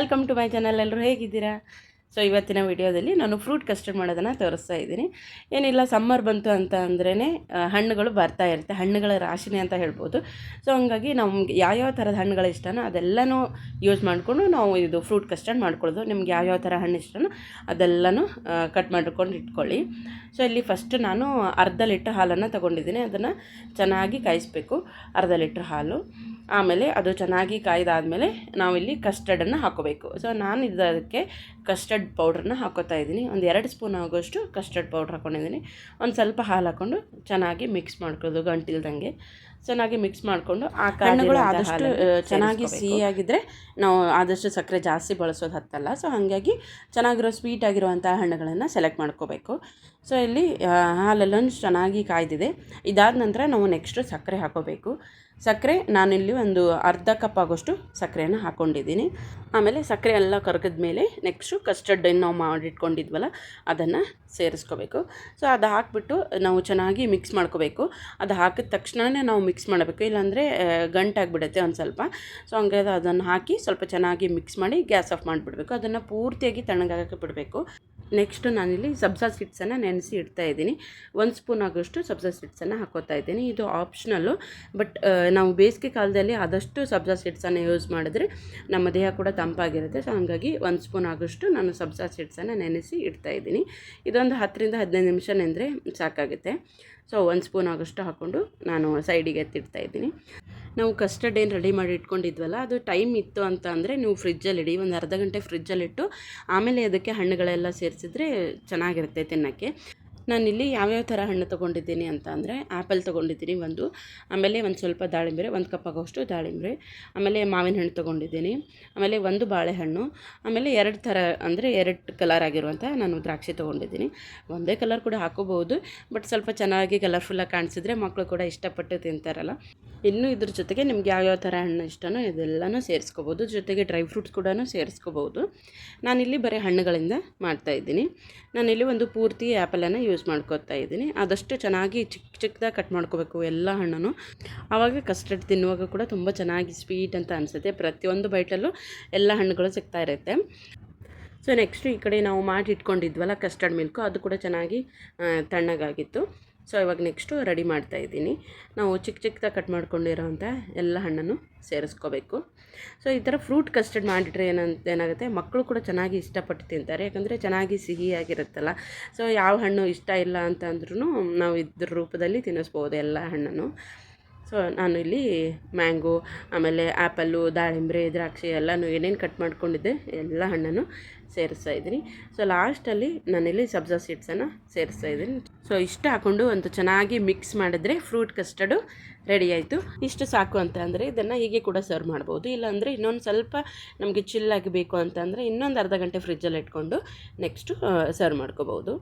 Welcome to my channel. ಎಲ್ಲರೂ ಹೇಗಿದ್ದೀರಾ? So ಇವತ್ತಿನ ವಿಡಿಯೋದಲ್ಲಿ ನಾನು ಫ್ರೂಟ್ ಕಸ್ಟರ್ಡ್ ಮಾಡೋದನ್ನು ತೋರಿಸ್ತಾ ಇದ್ದೀನಿ. ಏನಿಲ್ಲ, ಸಮ್ಮರ್ ಬಂತು ಅಂತ ಅಂದ್ರೇ ಹಣ್ಣುಗಳು ಬರ್ತಾ ಇರುತ್ತೆ, ಹಣ್ಣುಗಳ ರಾಶಿನೇ ಅಂತ ಹೇಳ್ಬೋದು. ಸೊ ಹಂಗಾಗಿ ನಮ್ಗೆ ಯಾವ್ಯಾವ ಥರದ ಹಣ್ಣುಗಳು ಇಷ್ಟನೋ ಅದೆಲ್ಲನೂ ಯೂಸ್ ಮಾಡಿಕೊಂಡು ನಾವು ಇದು ಫ್ರೂಟ್ ಕಸ್ಟರ್ಡ್ ಮಾಡ್ಕೊಳ್ಳೋದು. ನಿಮ್ಗೆ ಯಾವ್ಯಾವ ಥರ ಹಣ್ಣು ಇಷ್ಟನೋ ಅದೆಲ್ಲನೂ ಕಟ್ ಮಾಡ್ಕೊಂಡು ಇಟ್ಕೊಳ್ಳಿ. ಸೊ ಇಲ್ಲಿ ಫಸ್ಟ್ ನಾನು ಅರ್ಧ ಲೀಟ್ರ್ ಹಾಲನ್ನು ತೊಗೊಂಡಿದ್ದೀನಿ. ಅದನ್ನು ಚೆನ್ನಾಗಿ ಕಾಯಿಸಬೇಕು, ಅರ್ಧ ಲೀಟ್ರ್ ಹಾಲು. ಆಮೇಲೆ ಅದು ಚೆನ್ನಾಗಿ ಕಾಯ್ದಾದಮೇಲೆ ನಾವಿಲ್ಲಿ ಕಸ್ಟರ್ಡನ್ನು ಹಾಕೋಬೇಕು. ಸೊ ನಾನು ಇದಕ್ಕೆ ಕಸ್ಟರ್ಡ್ ಪೌಡ್ರನ್ನ ಹಾಕೋತಾ ಇದ್ದೀನಿ. ಒಂದು 2 ಸ್ಪೂನ್ ಆಗೋಷ್ಟು ಕಸ್ಟರ್ಡ್ ಪೌಡ್ರ್ ಹಾಕ್ಕೊಂಡಿದ್ದೀನಿ. ಒಂದು ಸ್ವಲ್ಪ ಹಾಲು ಹಾಕ್ಕೊಂಡು ಚೆನ್ನಾಗಿ ಮಿಕ್ಸ್ ಮಾಡ್ಕೊಳ್ಳೋದು, ಗಂಟಿಲ್ದಂಗೆ ಚೆನ್ನಾಗಿ ಮಿಕ್ಸ್ ಮಾಡಿಕೊಂಡು ಆ ಹಣ್ಣುಗಳು ಆದಷ್ಟು ಚೆನ್ನಾಗಿ ಸಿಹಿಯಾಗಿದ್ದರೆ ನಾವು ಆದಷ್ಟು ಸಕ್ಕರೆ ಜಾಸ್ತಿ ಬಳಸೋದು ಹತ್ತಲ್ಲ. ಸೊ ಹಾಗಾಗಿ ಚೆನ್ನಾಗಿರೋ ಸ್ವೀಟ್ ಆಗಿರುವಂಥ ಹಣ್ಣುಗಳನ್ನು ಸೆಲೆಕ್ಟ್ ಮಾಡ್ಕೋಬೇಕು. ಸೊ ಇಲ್ಲಿ ಹಾಲೆಲ್ಲನೂ ಚೆನ್ನಾಗಿ ಕಾಯ್ದಿದೆ. ಇದಾದ ನಂತರ ನಾವು ನೆಕ್ಸ್ಟು ಸಕ್ಕರೆ ಹಾಕೋಬೇಕು. ಸಕ್ಕರೆ ನಾನಿಲ್ಲಿ ಒಂದು ಅರ್ಧ ಕಪ್ ಆಗೋಷ್ಟು ಸಕ್ಕರೆಯನ್ನು ಹಾಕ್ಕೊಂಡಿದ್ದೀನಿ. ಆಮೇಲೆ ಸಕ್ಕರೆ ಎಲ್ಲ ಕರಗಿದ ಮೇಲೆ ನೆಕ್ಸ್ಟು ಕಸ್ಟರ್ಡ್ ಏನು ನಾವು ಮಾಡಿಟ್ಕೊಂಡಿದ್ವಲ್ಲ ಅದನ್ನು ಸೇರಿಸ್ಕೋಬೇಕು. ಸೊ ಅದು ಹಾಕಿಬಿಟ್ಟು ನಾವು ಚೆನ್ನಾಗಿ ಮಿಕ್ಸ್ ಮಾಡ್ಕೋಬೇಕು. ಅದು ಹಾಕಿದ ತಕ್ಷಣವೇ ನಾವು ಮಿಕ್ಸ್ ಮಾಡಬೇಕು, ಇಲ್ಲಾಂದರೆ ಗಂಟಾಗಿಬಿಡುತ್ತೆ ಒಂದು ಸ್ವಲ್ಪ. ಸೊ ಹಂಗಾಗಿ ಅದನ್ನು ಹಾಕಿ ಸ್ವಲ್ಪ ಚೆನ್ನಾಗಿ ಮಿಕ್ಸ್ ಮಾಡಿ ಗ್ಯಾಸ್ ಆಫ್ ಮಾಡಿಬಿಡಬೇಕು. ಅದನ್ನು ಪೂರ್ತಿಯಾಗಿ ತಣ್ಣಗಾಗಕ್ಕೆ ಬಿಡಬೇಕು. ನೆಕ್ಸ್ಟು ನಾನಿಲ್ಲಿ ಸಬ್ಜಾ ಸೀಡ್ಸನ್ನು ನೆನೆಸಿ ಇಡ್ತಾ ಇದ್ದೀನಿ. 1 ಸ್ಪೂನ್ ಆಗೋಷ್ಟು ಸಬ್ಜಾ ಸೀಡ್ಸನ್ನು ಹಾಕೋತಾ ಇದ್ದೀನಿ. ಇದು ಆಪ್ಷನಲ್ಲು, ಬಟ್ ನಾವು ಬೇಸಿಗೆ ಕಾಲದಲ್ಲಿ ಆದಷ್ಟು ಸಬ್ಜಾ ಸೀಡ್ಸನ್ನು ಯೂಸ್ ಮಾಡಿದ್ರೆ ನಮ್ಮ ದೇಹ ಕೂಡ ತಂಪಾಗಿರುತ್ತೆ. ಸೊ ಹಾಗಾಗಿ 1 ಸ್ಪೂನ್ ಆಗೋಷ್ಟು ನಾನು ಸಬ್ಜಾ ಸೀಡ್ಸನ್ನು ನೆನೆಸಿ ಇಡ್ತಾ ಇದ್ದೀನಿ. ಇದೊಂದು 10ರಿಂದ 15 ನಿಮಿಷ ನೆಂದರೆ ಸಾಕಾಗುತ್ತೆ. ಸೊ 1 ಸ್ಪೂನ್ ಆಗೋಷ್ಟು ಹಾಕ್ಕೊಂಡು ನಾನು ಸೈಡಿಗೆ ಎತ್ತಿಡ್ತಾ ಇದ್ದೀನಿ. ನಾವು ಕಸ್ಟರ್ಡ್ ಏನು ರೆಡಿ ಮಾಡಿ ಇಟ್ಕೊಂಡಿದ್ವಲ್ಲ, ಅದು ಟೈಮ್ ಇತ್ತು ಅಂತ ಅಂದರೆ ನೀವು ಫ್ರಿಜ್ಜಲ್ಲಿಡಿ, ಒಂದು ಅರ್ಧ ಗಂಟೆ ಫ್ರಿಜ್ಜಲ್ಲಿಟ್ಟು ಆಮೇಲೆ ಅದಕ್ಕೆ ಹಣ್ಣುಗಳೆಲ್ಲ ಸೇರಿಸಿದ್ರೆ ಚೆನ್ನಾಗಿರುತ್ತೆ ತಿನ್ನೋಕ್ಕೆ. ನಾನಿಲ್ಲಿ ಯಾವ್ಯಾವ ಥರ ಹಣ್ಣು ತೊಗೊಂಡಿದ್ದೀನಿ ಅಂತ ಅಂದರೆ ಆ್ಯಪಲ್ ತೊಗೊಂಡಿದ್ದೀನಿ ಒಂದು, ಆಮೇಲೆ ಒಂದು ಸ್ವಲ್ಪ ದಾಳಿಂಬೆ, 1 ಕಪ್ ಆಗೋಷ್ಟು ದಾಳಿಂಬೆ, ಆಮೇಲೆ ಮಾವಿನ ಹಣ್ಣು ತೊಗೊಂಡಿದ್ದೀನಿ, ಆಮೇಲೆ 1 ಬಾಳೆಹಣ್ಣು, ಆಮೇಲೆ 2 ಥರ ಅಂದರೆ 2 ಕಲರ್ ಆಗಿರುವಂಥ ನಾನು ದ್ರಾಕ್ಷಿ ತೊಗೊಂಡಿದ್ದೀನಿ. ಒಂದೇ ಕಲರ್ ಕೂಡ ಹಾಕೋಬಹುದು, ಬಟ್ ಸ್ವಲ್ಪ ಚೆನ್ನಾಗಿ ಕಲರ್ಫುಲ್ಲಾಗಿ ಕಾಣಿಸಿದ್ರೆ ಮಕ್ಕಳು ಕೂಡ ಇಷ್ಟಪಟ್ಟು ತಿಂತಾರಲ್ಲ. ಇನ್ನು ಇದ್ರ ಜೊತೆಗೆ ನಿಮ್ಗೆ ಯಾವ್ಯಾವ ಥರ ಹಣ್ಣು ಇಷ್ಟನೋ ಇದೆಲ್ಲನೂ ಸೇರಿಸ್ಕೋಬೋದು, ಜೊತೆಗೆ ಡ್ರೈ ಫ್ರೂಟ್ಸ್ ಕೂಡ ಸೇರಿಸ್ಕೋಬೋದು. ನಾನಿಲ್ಲಿ ಬರೀ ಹಣ್ಣುಗಳಿಂದ ಮಾಡ್ತಾಯಿದ್ದೀನಿ. ನಾನಿಲ್ಲಿ ಒಂದು ಪೂರ್ತಿ ಆ್ಯಪಲನ್ನು ಯೂಸ್ ಮಾಡ್ಕೋತಾ ಇದ್ದೀನಿ. ಆದಷ್ಟು ಚೆನ್ನಾಗಿ ಚಿಕ್ಕದಾಗಿ ಕಟ್ ಮಾಡ್ಕೋಬೇಕು ಎಲ್ಲ ಹಣ್ಣನ್ನು. ಆವಾಗ ಕಸ್ಟರ್ಡ್ ತಿನ್ನುವಾಗ ಕೂಡ ತುಂಬ ಚೆನ್ನಾಗಿ ಸ್ವೀಟ್ ಅಂತ ಅನಿಸುತ್ತೆ. ಪ್ರತಿಯೊಂದು ಬೈಟಲ್ಲೂ ಎಲ್ಲ ಹಣ್ಣುಗಳು ಸಿಗ್ತಾ ಇರುತ್ತೆ. ಸೊ ನೆಕ್ಸ್ಟು ಈ ಕಡೆ ನಾವು ಮಾಡಿ ಇಟ್ಕೊಂಡಿದ್ವಲ್ಲ ಕಸ್ಟರ್ಡ್ ಮಿಲ್ಕು, ಅದು ಕೂಡ ಚೆನ್ನಾಗಿ ತಣ್ಣಗಾಗಿತ್ತು. ಸೊ ಇವಾಗ ನೆಕ್ಸ್ಟು ರೆಡಿ ಮಾಡ್ತಾಯಿದ್ದೀನಿ. ನಾವು ಚಿಕ್ಕದಾಗಿ ಕಟ್ ಮಾಡ್ಕೊಂಡಿರೋಂಥ ಎಲ್ಲ ಹಣ್ಣನ್ನು ಸೇರಿಸ್ಕೋಬೇಕು. ಸೊ ಈ ಥರ ಫ್ರೂಟ್ ಕಸ್ಟರ್ಡ್ ಮಾಡಿಟ್ರೆ ಏನಾಗುತ್ತೆ, ಮಕ್ಕಳು ಕೂಡ ಚೆನ್ನಾಗಿ ಇಷ್ಟಪಟ್ಟು ತಿಂತಾರೆ, ಯಾಕಂದರೆ ಚೆನ್ನಾಗಿ ಸಿಹಿಯಾಗಿರುತ್ತಲ್ಲ. ಸೊ ಯಾವ ಹಣ್ಣು ಇಷ್ಟ ಇಲ್ಲ ಅಂತ ಅಂದ್ರೂ ನಾವು ಇದ್ರ ರೂಪದಲ್ಲಿ ತಿನ್ನಿಸ್ಬೋದು ಎಲ್ಲ ಹಣ್ಣನ್ನು. ಸೊ ನಾನು ಇಲ್ಲಿ ಮ್ಯಾಂಗೋ, ಆಮೇಲೆ ಆ್ಯಪಲ್ಲು, ದಾಳಿಂಬೆ, ದ್ರಾಕ್ಷಿ ಎಲ್ಲನೂ ಏನೇನು ಕಟ್ ಮಾಡ್ಕೊಂಡಿದ್ದೆ ಎಲ್ಲ ಹಣ್ಣನ್ನು ಸೇರಿಸ್ತಾ ಇದ್ದೀನಿ. ಸೊ ಲಾಸ್ಟಲ್ಲಿ ನಾನಿಲ್ಲಿ ಸಬ್ಜಾ ಸೀಡ್ಸನ್ನು ಸೇರಿಸ್ತಾ ಇದ್ದೀನಿ. ಸೊ ಇಷ್ಟು ಹಾಕ್ಕೊಂಡು ಒಂದು ಚೆನ್ನಾಗಿ ಮಿಕ್ಸ್ ಮಾಡಿದ್ರೆ ಫ್ರೂಟ್ ಕಸ್ಟರ್ಡು ರೆಡಿ ಆಯಿತು. ಇಷ್ಟು ಸಾಕು ಅಂತ ಅಂದರೆ ಇದನ್ನು ಹೀಗೆ ಕೂಡ ಸರ್ವ್ ಮಾಡ್ಬೋದು. ಇಲ್ಲಾಂದರೆ ಇನ್ನೊಂದು ಸ್ವಲ್ಪ ನಮಗೆ ಚಿಲ್ಲಾಗಿ ಬೇಕು ಅಂತಂದರೆ ಇನ್ನೊಂದು ಅರ್ಧ ಗಂಟೆ ಫ್ರಿಜ್ಜಲ್ಲಿ ಇಟ್ಕೊಂಡು ನೆಕ್ಸ್ಟು ಸರ್ವ್ ಮಾಡ್ಕೋಬೋದು.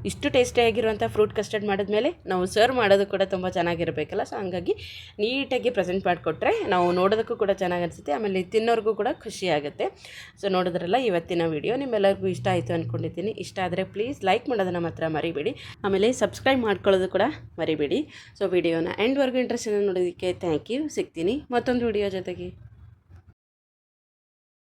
ಇಷ್ಟು ಟೇಸ್ಟಿಯಾಗಿರುವಂಥ ಫ್ರೂಟ್ ಕಸ್ಟರ್ಡ್ ಮಾಡಿದ್ಮೇಲೆ ನಾವು ಸರ್ವ್ ಮಾಡೋದು ಕೂಡ ತುಂಬ ಚೆನ್ನಾಗಿರಬೇಕಲ್ಲ. ಸೊ ಹಂಗಾಗಿ ನೀಟಾಗಿ ಪ್ರೆಸೆಂಟ್ ಮಾಡಿಕೊಟ್ರೆ ನಾವು ನೋಡೋದಕ್ಕೂ ಕೂಡ ಚೆನ್ನಾಗಿ ಅನಿಸುತ್ತೆ, ಆಮೇಲೆ ತಿನ್ನೋರಿಗೂ ಕೂಡ ಖುಷಿಯಾಗುತ್ತೆ. ಸೊ ನೋಡಿದ್ರಲ್ಲ ಇವತ್ತಿನ ವಿಡಿಯೋ, ನಿಮ್ಮೆಲ್ಲರಿಗೂ ಇಷ್ಟ ಆಯಿತು ಅಂದ್ಕೊಂಡಿದ್ದೀನಿ. ಇಷ್ಟ ಆದರೆ ಪ್ಲೀಸ್ ಲೈಕ್ ಮಾಡೋದನ್ನು ಮಾತ್ರ ಮರಿಬೇಡಿ, ಆಮೇಲೆ ಸಬ್ಸ್ಕ್ರೈಬ್ ಮಾಡ್ಕೊಳ್ಳೋದು ಕೂಡ ಮರಿಬೇಡಿ. ಸೊ ವಿಡಿಯೋನ ಎಂಡ್ವರೆಗೂ ಇಂಟ್ರೆಸ್ಟನ್ನು ನೋಡೋದಕ್ಕೆ ಥ್ಯಾಂಕ್ ಯು. ಸಿಗ್ತೀನಿ ಮತ್ತೊಂದು ವಿಡಿಯೋ ಜೊತೆಗೆ.